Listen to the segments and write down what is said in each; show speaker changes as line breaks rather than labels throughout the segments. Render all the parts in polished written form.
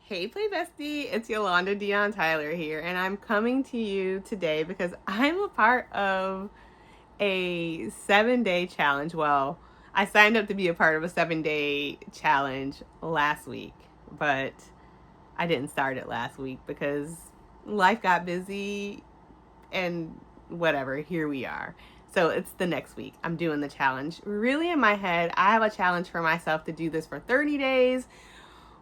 Hey, Play Bestie, it's Yolanda Dion Tyler here, and I'm coming to you today because I'm a part of a 7-day challenge. Well, I signed up to be a part of a 7-day challenge last week, but I didn't start it last week because life got busy and whatever, here we are. So it's the next week. I'm doing the challenge. Really, in my head, I have a challenge for myself to do this for 30 days,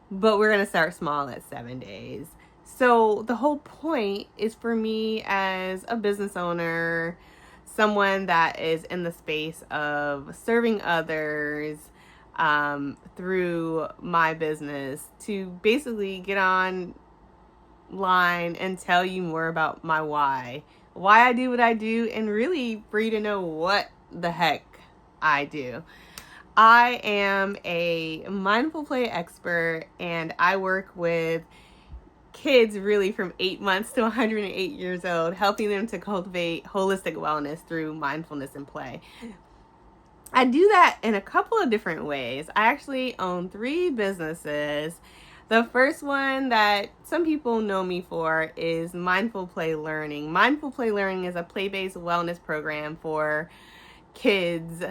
but we're going to start small at 7 days. So the whole point is for me as a business owner, someone that is in the space of serving others through my business, to basically get online and tell you more about my why I do what I do, and really for you to know what the heck I do. I am a mindful play expert, and I work with kids really from 8 months to 108 years old, helping them to cultivate holistic wellness through mindfulness and play. I do that in a couple of different ways. I actually own 3 businesses. The first one that some people know me for is Mindful Play Learning. Mindful Play Learning is a play-based wellness program for kids.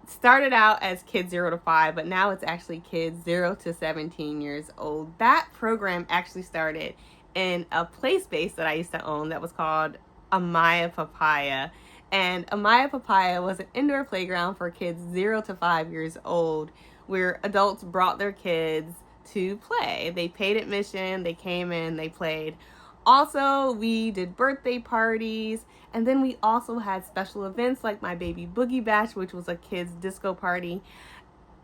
Started out as kids 0 to 5, but now it's actually kids 0 to 17 years old. That program actually started in a play space that I used to own that was called Amaya Papaya. And Amaya Papaya was an indoor playground for kids 0 to 5 years old, where adults brought their kids to play. They paid admission, they came in, they played. Also, we did birthday parties, and then we also had special events like my baby boogie bash, which was a kids disco party.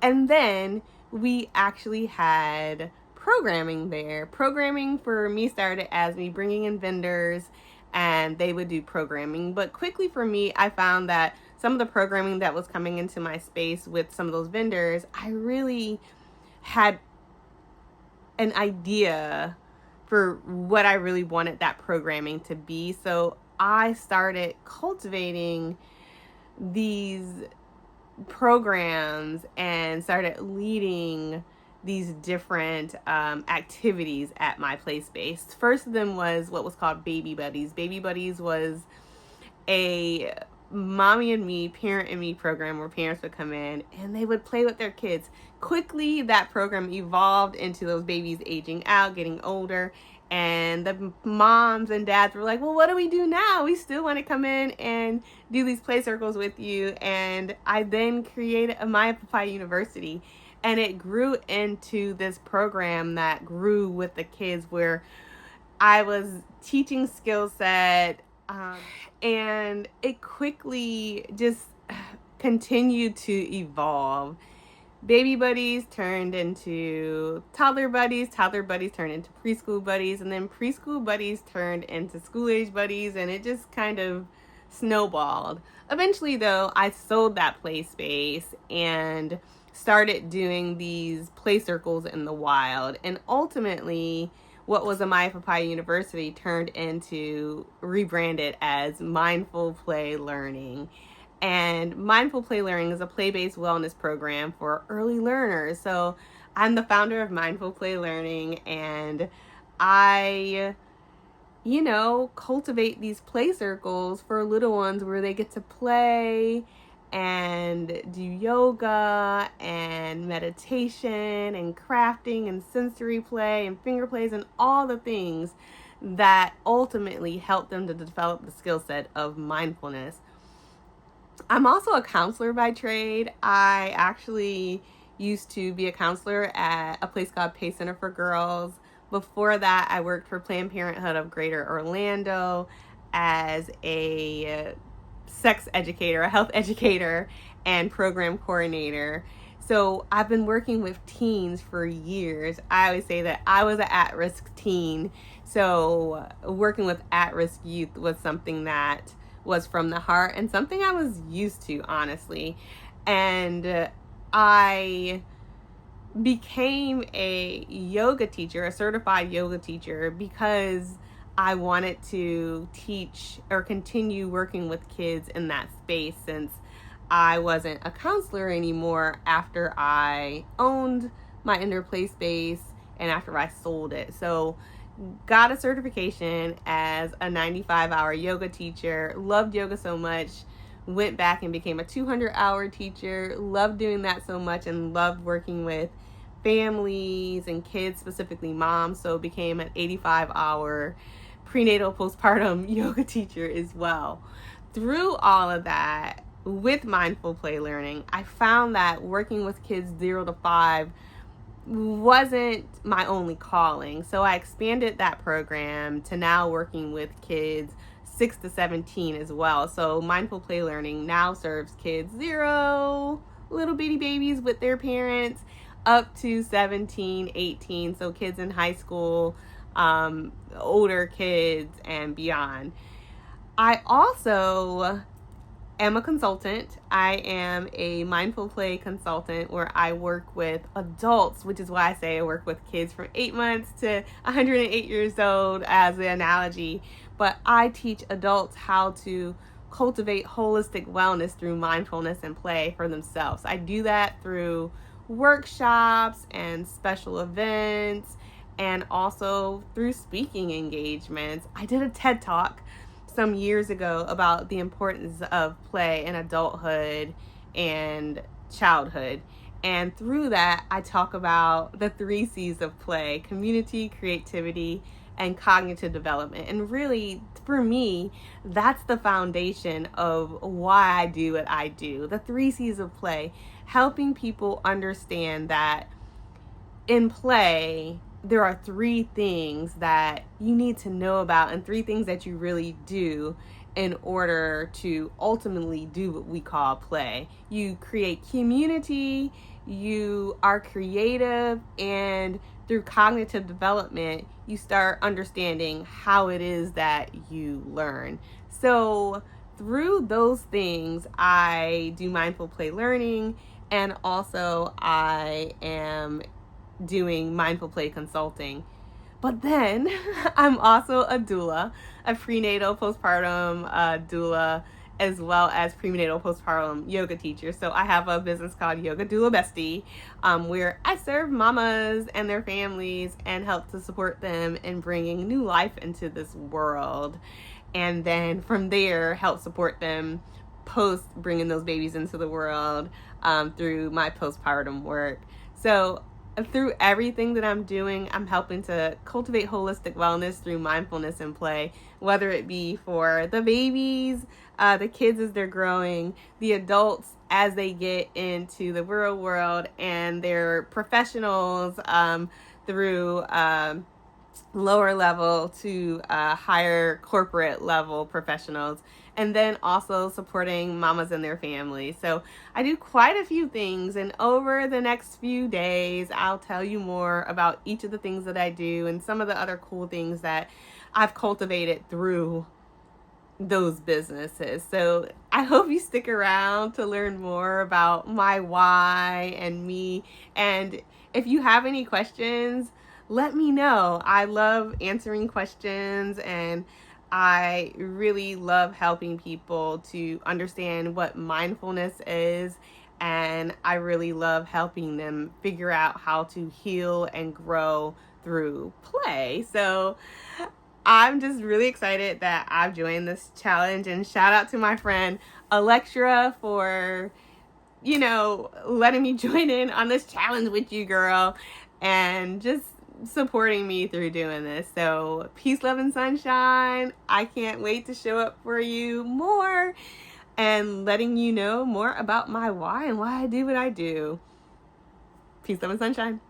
And then we actually had programming there. Programming for me started as me bringing in vendors, and they would do programming. But quickly for me, I found that some of the programming that was coming into my space with some of those vendors, I really had an idea for what I really wanted that programming to be. So I started cultivating these programs and started leading these different activities at my play space. First of them was what was called Baby Buddies. Baby Buddies was a mommy and me, parent and me program where parents would come in and they would play with their kids. Quickly, that program evolved into those babies aging out, getting older, and the moms and dads were like, well, what do we do now? We still want to come in and do these play circles with you. And I then created Amaya Papaya University, and it grew into this program that grew with the kids, where I was teaching skill set, and it quickly just continued to evolve. Baby buddies turned into toddler buddies turned into preschool buddies, and then preschool buddies turned into school age buddies, and it just kind of snowballed. Eventually, though, I sold that play space and started doing these play circles in the wild, and ultimately what was Amaya Papaya University turned into, rebranded as Mindful Play Learning. And Mindful Play Learning is a play-based wellness program for early learners. So I'm the founder of Mindful Play Learning, and I, cultivate these play circles for little ones where they get to play and do yoga and meditation and crafting and sensory play and finger plays and all the things that ultimately help them to develop the skill set of mindfulness. I'm also a counselor by trade. I actually used to be a counselor at a place called Pace Center for Girls. Before that, I worked for Planned Parenthood of Greater Orlando as a sex educator, a health educator, and program coordinator. So I've been working with teens for years. I always say that I was an at-risk teen. So working with at-risk youth was something that was from the heart and something I was used to, honestly. And I became a yoga teacher, a certified yoga teacher, because I wanted to teach or continue working with kids in that space, since I wasn't a counselor anymore after I owned my indoor play space and after I sold it. So got a certification as a 95-hour yoga teacher, loved yoga so much, went back and became a 200-hour teacher, loved doing that so much, and loved working with families and kids, specifically moms, so became an 85-hour prenatal postpartum yoga teacher as well. Through all of that, with mindful play learning, I found that working with kids 0 to 5 wasn't my only calling. So I expanded that program to now working with kids 6 to 17 as well. So mindful play learning now serves kids 0, little bitty babies with their parents, up to 17, 18. So kids in high school, older kids, and beyond. I also am a consultant. I am a mindful play consultant where I work with adults, which is why I say I work with kids from 8 months to 108 years old as the analogy. But I teach adults how to cultivate holistic wellness through mindfulness and play for themselves. I do that through workshops and special events, and also through speaking engagements. I did a TED Talk some years ago about the importance of play in adulthood and childhood. And through that, I talk about the 3 C's of play: community, creativity, and cognitive development. And really, for me, that's the foundation of why I do what I do. The 3 C's of play, helping people understand that in play, there are 3 things that you need to know about and 3 things that you really do in order to ultimately do what we call play. You create community, you are creative, and through cognitive development, you start understanding how it is that you learn. So through those things, I do mindful play learning, and also I am doing mindful play consulting. But then I'm also a doula, a prenatal postpartum doula, as well as prenatal postpartum yoga teacher. So I have a business called Yoga Doula Bestie, where I serve mamas and their families and help to support them in bringing new life into this world. And then from there, help support them post bringing those babies into the world through my postpartum work. So through everything that I'm doing, I'm helping to cultivate holistic wellness through mindfulness and play, whether it be for the babies, the kids as they're growing, the adults as they get into the real world, and their professionals through lower level to higher corporate level professionals, and then also supporting mamas and their families. So I do quite a few things, and over the next few days, I'll tell you more about each of the things that I do and some of the other cool things that I've cultivated through those businesses. So I hope you stick around to learn more about my why and me. And if you have any questions, let me know. I love answering questions, and I really love helping people to understand what mindfulness is, and I really love helping them figure out how to heal and grow through play. So I'm just really excited that I've joined this challenge, and shout out to my friend Electra for, letting me join in on this challenge with you, girl, and just supporting me through doing this. So peace, love, and sunshine. I can't wait to show up for you more and letting you know more about my why and why I do what I do. Peace, love, and sunshine.